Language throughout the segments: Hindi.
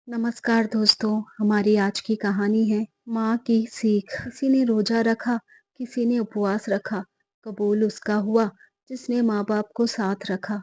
नमस्कार दोस्तों। हमारी आज की कहानी है माँ की सीख। किसी ने रोजा रखा, किसी ने उपवास रखा। कबूल उसका हुआ जिसने माँ बाप को साथ रखा।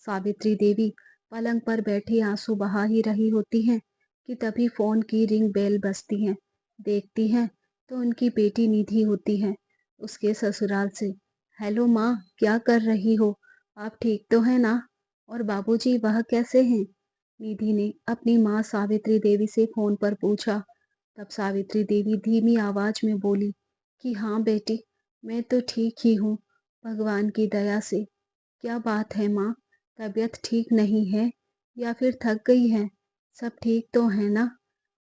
सावित्री देवी पलंग पर बैठी आंसू बहा ही रही होती हैं कि तभी फोन की रिंग बेल बजती है। देखती हैं तो उनकी बेटी निधि होती है, उसके ससुराल से। हेलो माँ, क्या कर रही हो? आप ठीक तो है ना? और बाबूजी वह कैसे हैं? निधि ने अपनी माँ सावित्री देवी से फोन पर पूछा। तब सावित्री देवी धीमी आवाज में बोली कि हाँ बेटी, मैं तो ठीक ही हूँ, भगवान की दया से। क्या बात है माँ, तबीयत ठीक नहीं है या फिर थक गई है? सब ठीक तो है ना?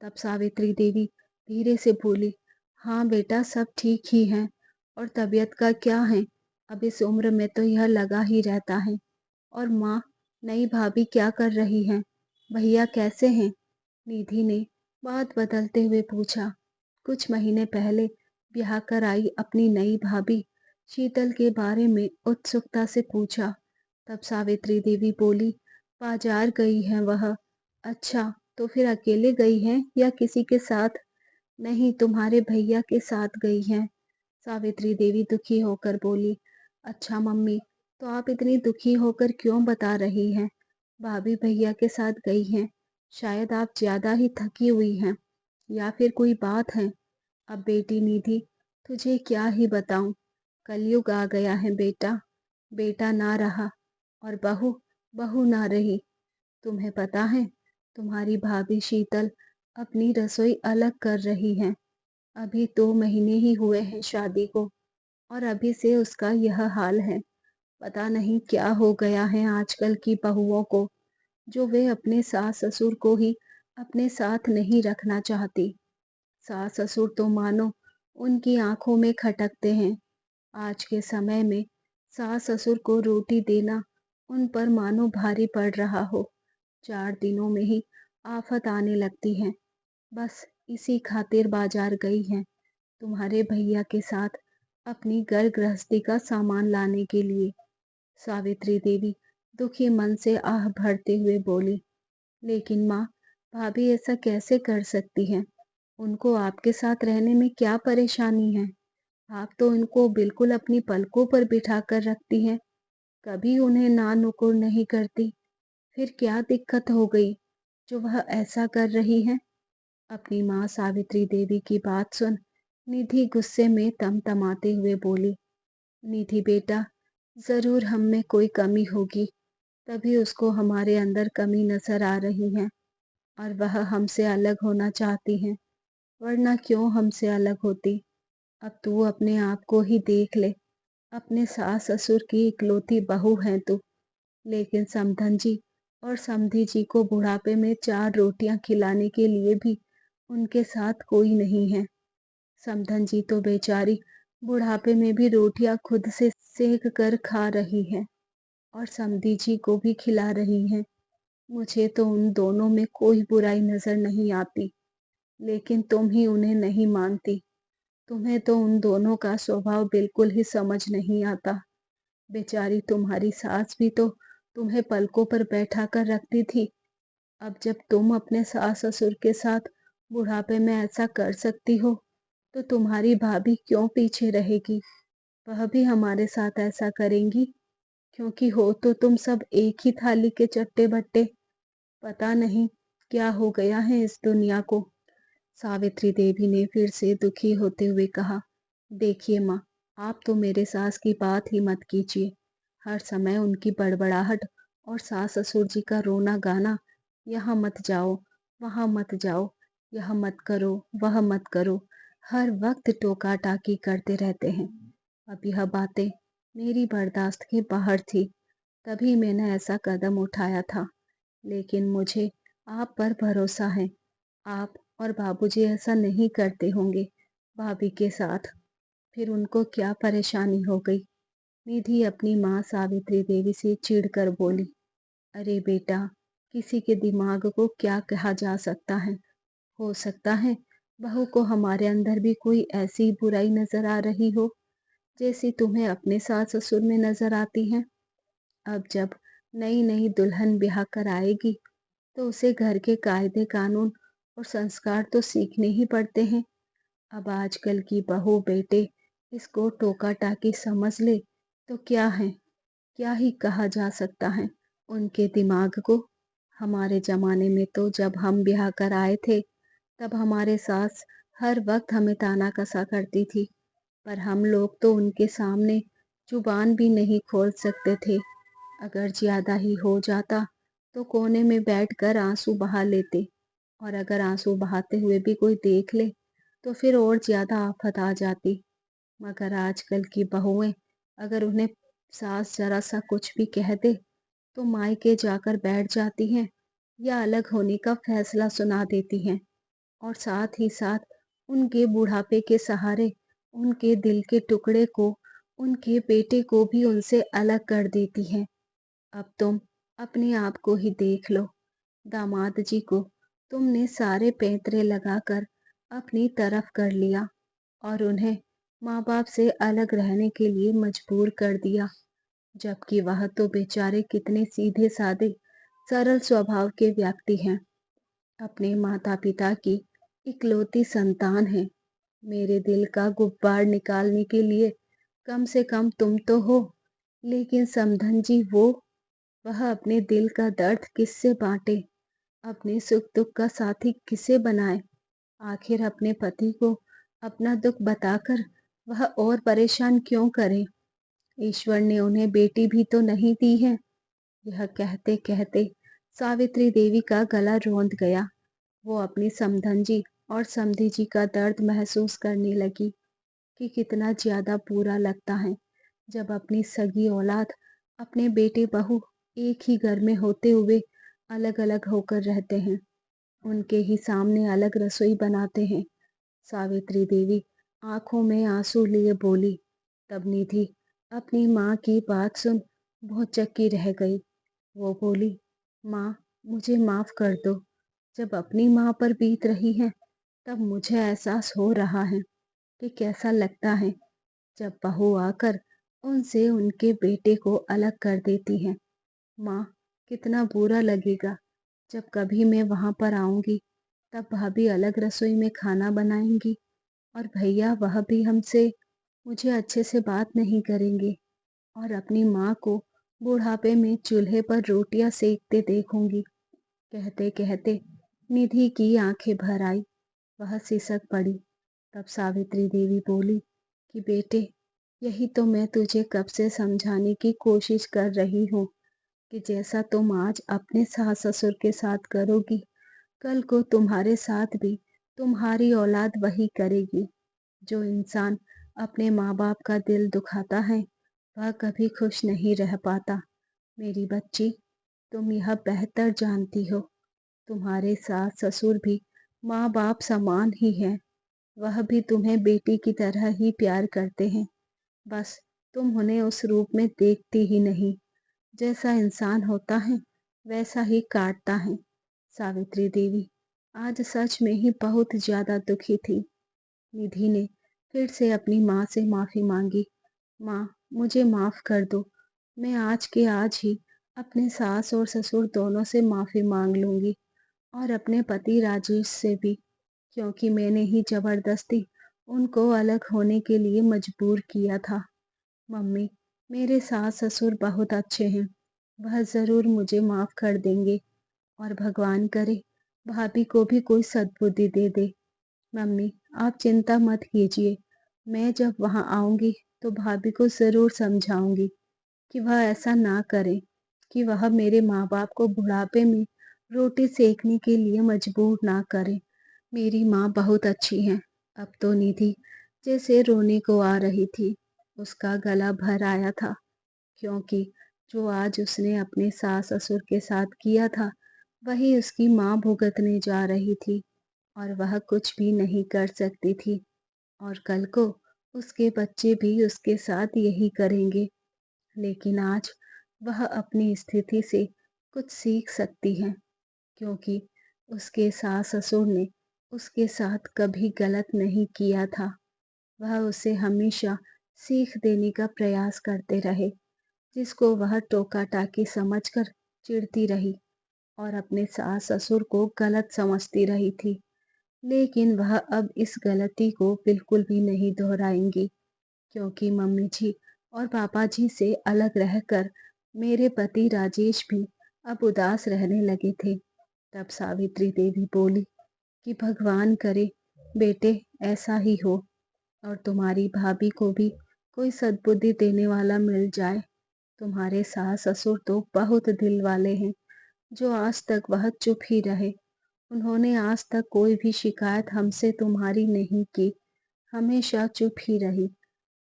तब सावित्री देवी धीरे से बोली, हाँ बेटा, सब ठीक ही है। और तबीयत का क्या है, अब इस उम्र में तो यह लगा ही रहता है। और माँ, नई भाभी क्या कर रही हैं? भैया कैसे हैं? निधि ने बात बदलते हुए पूछा। कुछ महीने पहले ब्याह कर आई अपनी नई भाभी शीतल के बारे में उत्सुकता से पूछा। तब सावित्री देवी बोली, बाजार गई है वह। अच्छा, तो फिर अकेले गई है या किसी के साथ? नहीं, तुम्हारे भैया के साथ गई है। सावित्री देवी दुखी होकर बोली, अच्छा मम्मी, तो आप इतनी दुखी होकर क्यों बता रही हैं? भाभी भैया के साथ गई हैं, शायद आप ज्यादा ही थकी हुई हैं या फिर कोई बात है। अब बेटी निधि, तुझे क्या ही बताऊं, कलयुग आ गया है बेटा। बेटा ना रहा और बहू बहू ना रही। तुम्हें पता है, तुम्हारी भाभी शीतल अपनी रसोई अलग कर रही है। अभी 2 महीने ही हुए हैं शादी को और अभी से उसका यह हाल है। पता नहीं क्या हो गया है आजकल की बहुओं को, जो वे अपने सास ससुर को ही अपने साथ नहीं रखना चाहती। सास ससुर तो मानो उनकी आंखों में खटकते हैं। आज के समय में सास ससुर को रोटी देना उन पर मानो भारी पड़ रहा हो। 4 दिनों में ही आफत आने लगती है। बस इसी खातिर बाजार गई है, तुम्हारे भैया के साथ अपनी घर गृहस्थी का सामान लाने के लिए। सावित्री देवी दुखी मन से आह भरते हुए बोली, लेकिन माँ, भाभी ऐसा कैसे कर सकती हैं? उनको आपके साथ रहने में क्या परेशानी है? आप तो उनको बिल्कुल अपनी पलकों पर बिठा कर रखती हैं, कभी उन्हें ना नुकुर नहीं करती। फिर क्या दिक्कत हो गई जो वह ऐसा कर रही है? अपनी माँ सावित्री देवी की बात सुन निधि गुस्से में तमतमाते हुए बोली, निधि बेटा, जरूर हम में कोई कमी होगी, तभी उसको हमारे अंदर कमी नजर आ रही है और वह हमसे अलग होना चाहती है। वरना क्यों हमसे अलग होती? अब तू अपने आप को ही देख ले। अपने सास ससुर की इकलौती बहू है तू, लेकिन समधन जी और समधी जी को बुढ़ापे में 4 रोटियां खिलाने के लिए भी उनके साथ कोई नहीं है। समधन जी तो बेचारी बुढ़ापे में भी रोटियां खुद से सेक कर खा रही है और समधी जी को भी खिला रही है। मुझे तो उन दोनों में कोई बुराई नजर नहीं आती, लेकिन तुम ही उन्हें नहीं मानती। तुम्हें तो उन दोनों का स्वभाव बिल्कुल ही समझ नहीं आता। बेचारी तुम्हारी सास भी तो तुम्हें पलकों पर बैठा कर रखती थी। अब जब तुम अपने सास ससुर के साथ बुढ़ापे में ऐसा कर सकती हो, तो तुम्हारी भाभी क्यों पीछे रहेगी? वह भी हमारे साथ ऐसा करेंगी, क्योंकि हो तो तुम सब एक ही थाली के चट्टे बट्टे। पता नहीं क्या हो गया है इस दुनिया को। सावित्री देवी ने फिर से दुखी होते हुए कहा, देखिए माँ, आप तो मेरे सास की बात ही मत कीजिए। हर समय उनकी बड़बड़ाहट और सास ससुर जी का रोना गाना, यहाँ मत जाओ, वहाँ मत जाओ, यह मत करो, वह मत करो, हर वक्त टोका टाकी करते रहते हैं। अब यह बातें मेरी बर्दाश्त के बाहर थी, तभी मैंने ऐसा कदम उठाया था। लेकिन मुझे आप पर भरोसा है, आप और बाबूजी ऐसा नहीं करते होंगे भाभी के साथ। फिर उनको क्या परेशानी हो गई? निधि अपनी माँ सावित्री देवी से चिढ़कर बोली, अरे बेटा, किसी के दिमाग को क्या कहा जा सकता है? हो सकता है बहू को हमारे अंदर भी कोई ऐसी बुराई नजर आ रही हो, जैसी तुम्हें अपने सास ससुर में नजर आती है। अब जब नई नई दुल्हन ब्याह कर आएगी, तो उसे घर के कायदे कानून और संस्कार तो सीखने ही पड़ते हैं। अब आजकल की बहू बेटे इसको टोका टाकी समझ ले तो क्या है, क्या ही कहा जा सकता है उनके दिमाग को। हमारे जमाने में तो जब हम ब्याह कर आए थे तब हमारे सास हर वक्त हमें ताना कसा करती थी, पर हम लोग तो उनके सामने जुबान भी नहीं खोल सकते थे। अगर ज्यादा ही हो जाता तो कोने में बैठकर आंसू बहा लेते, और अगर आंसू बहाते हुए भी कोई देख ले तो फिर और ज्यादा आफत आ जाती। मगर आजकल की बहुएं, अगर उन्हें सास जरा सा कुछ भी कह दे तो मायके जाकर बैठ जाती हैं या अलग होने का फैसला सुना देती हैं, और साथ ही साथ उनके बुढ़ापे के सहारे उनके दिल के टुकड़े को, उनके बेटे को भी उनसे अलग कर देती हैं। अब तुम अपने आप को ही देख लो, दामाद जी को तुमने सारे पैंतरे लगाकर अपनी तरफ कर लिया और उन्हें माँ बाप से अलग रहने के लिए मजबूर कर दिया, जबकि वह तो बेचारे कितने सीधे साधे सरल स्वभाव के व्यक्ति हैं, अपने माता पिता की इकलौती संतान है। मेरे दिल का गुब्बार निकालने के लिए कम से कम तुम तो हो, लेकिन समधन जी वह अपने दिल का दर्द किससे बांटे, अपने सुख दुख का साथी किसे बनाए। आखिर अपने पति को अपना दुख बताकर वह और परेशान क्यों करे। ईश्वर ने उन्हें बेटी भी तो नहीं दी है। यह कहते कहते सावित्री देवी का गला रोंद गया। वो अपनी समधन जी और समधी जी का दर्द महसूस करने लगी कि कितना ज्यादा बुरा लगता है जब अपनी सगी औलाद, अपने बेटे बहू एक ही घर में होते हुए अलग अलग होकर रहते हैं, उनके ही सामने अलग रसोई बनाते हैं। सावित्री देवी आंखों में आंसू लिए बोली। तब निधि अपनी माँ की बात सुन बहुत चक्की रह गई। वो बोली, माँ, मुझे माफ कर दो। जब अपनी माँ पर बीत रही है तब मुझे एहसास हो रहा है कि कैसा लगता है जब बहू आकर उनसे उनके बेटे को अलग कर देती है। माँ, कितना बुरा लगेगा जब कभी मैं वहां पर आऊंगी, तब भाभी अलग रसोई में खाना बनाएंगी और भैया वह भी हमसे मुझे अच्छे से बात नहीं करेंगे, और अपनी माँ को बुढ़ापे में चूल्हे पर रोटियां सेकते देखूंगी। कहते कहते निधि की आंखें भर आई, वह सिसक पड़ी। तब सावित्री देवी बोली कि बेटे, यही तो मैं तुझे कब से समझाने की कोशिश कर रही हूँ कि जैसा तुम आज अपने सास ससुर के साथ करोगी, कल को तुम्हारे साथ भी तुम्हारी औलाद वही करेगी। जो इंसान अपने माँ बाप का दिल दुखाता है वह कभी खुश नहीं रह पाता। मेरी बच्ची, तुम यह बेहतर जानती हो, तुम्हारे सास ससुर भी माँ बाप समान ही हैं। वह भी तुम्हें बेटी की तरह ही प्यार करते हैं, बस तुम उन्हें उस रूप में देखती ही नहीं। जैसा इंसान होता है वैसा ही काटता है। सावित्री देवी आज सच में ही बहुत ज्यादा दुखी थी। निधि ने फिर से अपनी माँ से माफी मांगी। माँ, मुझे माफ कर दो। मैं आज के आज ही अपने सास और ससुर दोनों से माफी मांग लूंगी, और अपने पति राजेश से भी, क्योंकि मैंने ही जबरदस्ती उनको अलग होने के लिए मजबूर किया था। मम्मी, मेरे सास ससुर बहुत अच्छे हैं, वह जरूर मुझे माफ कर देंगे, और भगवान करे भाभी को भी कोई सद्बुद्धि दे दे। मम्मी, आप चिंता मत कीजिए, मैं जब वहां आऊंगी तो भाभी को जरूर समझाऊंगी कि वह ऐसा ना करे, कि वह मेरे माँ बाप को बुढ़ापे में रोटी सेकने के लिए मजबूर ना करे। मेरी माँ बहुत अच्छी है। अब तो निधि जैसे रोने को आ रही थी, उसका गला भर आया था, क्योंकि जो आज उसने अपने सास ससुर के साथ किया था वही उसकी माँ भुगतने जा रही थी, और वह कुछ भी नहीं कर सकती थी, और कल को उसके बच्चे भी उसके साथ यही करेंगे। लेकिन आज वह अपनी स्थिति से कुछ सीख सकती है, क्योंकि उसके सास ससुर ने उसके साथ कभी गलत नहीं किया था। वह उसे हमेशा सीख देने का प्रयास करते रहे, जिसको वह टोका टाकी समझकर चिढ़ती रही, और अपने सास ससुर को गलत समझती रही थी। लेकिन वह अब इस गलती को बिल्कुल भी नहीं दोहराएंगी, क्योंकि मम्मी जी और पापा जी से अलग रहकर मेरे पति राजेश भी अब उदास रहने लगे थे। तब सावित्री देवी बोली कि भगवान करे बेटे ऐसा ही हो, और तुम्हारी भाभी को भी कोई सद्बुद्धि देने वाला मिल जाए। तुम्हारे सास ससुर तो बहुत दिल वाले हैं, जो आज तक वह चुप ही रहे। उन्होंने आज तक कोई भी शिकायत हमसे तुम्हारी नहीं की, हमेशा चुप ही रही।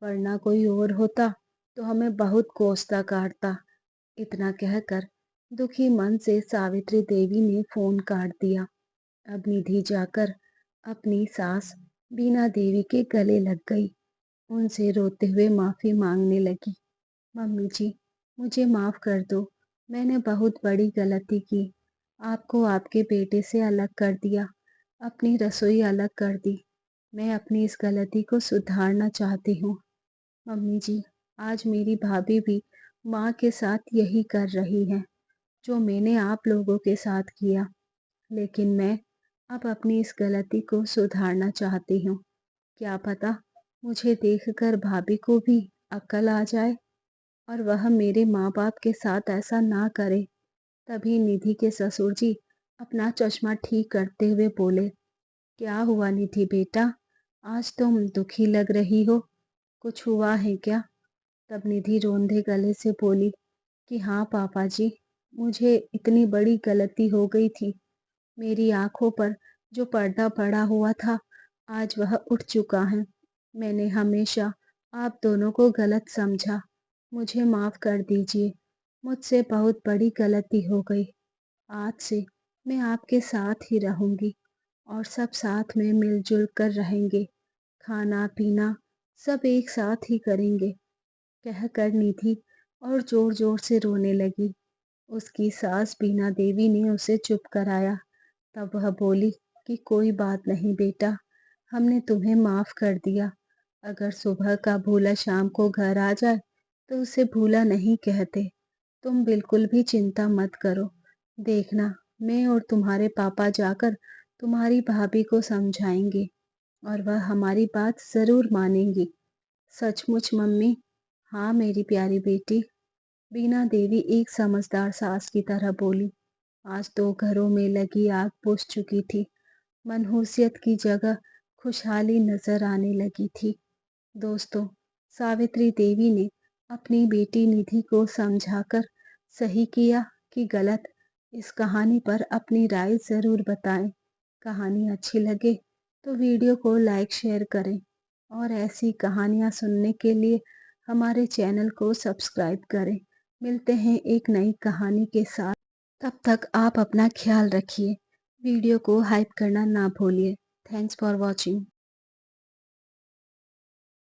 वरना कोई और होता तो हमें बहुत कोसता काटता। इतना कहकर दुखी मन से सावित्री देवी ने फोन काट दिया। अब निधि जाकर अपनी सास बीना देवी के गले लग गई। उनसे रोते हुए माफी मांगने लगी। मम्मी जी, मुझे माफ कर दो। मैंने बहुत बड़ी गलती की। आपको आपके बेटे से अलग कर दिया, अपनी रसोई अलग कर दी। मैं अपनी इस गलती को सुधारना चाहती हूँ। मम्मी जी, आज मेरी भाभी भी माँ के साथ यही कर रही है, जो मैंने आप लोगों के साथ किया। लेकिन मैं अब अपनी इस गलती को सुधारना चाहती हूँ। क्या पता मुझे देखकर भाभी को भी अक्ल आ जाए और वह मेरे माँ बाप के साथ ऐसा ना करे। तभी निधि के ससुर जी अपना चश्मा ठीक करते हुए बोले, क्या हुआ निधि बेटा, आज तुम दुखी लग रही हो, कुछ हुआ है क्या? तब निधि रोंदे गले से बोली कि हाँ पापा जी, मुझे इतनी बड़ी गलती हो गई थी। मेरी आंखों पर जो पर्दा पड़ा हुआ था, आज वह उठ चुका है। मैंने हमेशा आप दोनों को गलत समझा। मुझे माफ कर दीजिए। मुझसे बहुत बड़ी गलती हो गई। आज से मैं आपके साथ ही रहूंगी और सब साथ में मिलजुल कर रहेंगे। खाना पीना सब एक साथ ही करेंगे, कहकर निधि और जोर जोर से रोने लगी। उसकी सास बीना देवी ने उसे चुप कराया। तब वह बोली कि कोई बात नहीं बेटा, हमने तुम्हें माफ कर दिया। अगर सुबह का भूला शाम को घर आ जाए तो उसे भूला नहीं कहते। तुम बिल्कुल भी चिंता मत करो। देखना, मैं और तुम्हारे पापा जाकर तुम्हारी भाभी को समझाएंगे और वह हमारी बात जरूर मानेंगी। सचमुच मम्मी? हाँ मेरी प्यारी बेटी, बीना देवी एक समझदार सास की तरह बोली। आज तो घरों में लगी आग बुझ चुकी थी। मनहूसियत की जगह खुशहाली नजर आने लगी थी। दोस्तों, सावित्री देवी ने अपनी बेटी निधि को समझाकर सही किया कि गलत, इस कहानी पर अपनी राय जरूर बताएं। कहानी अच्छी लगे तो वीडियो को लाइक शेयर करें और ऐसी कहानियां सुनने के लिए हमारे चैनल को सब्सक्राइब करें। मिलते हैं एक नई कहानी के साथ। तब तक आप अपना ख्याल रखिए। वीडियो को हाइप करना ना भूलिए। Thanks for watching.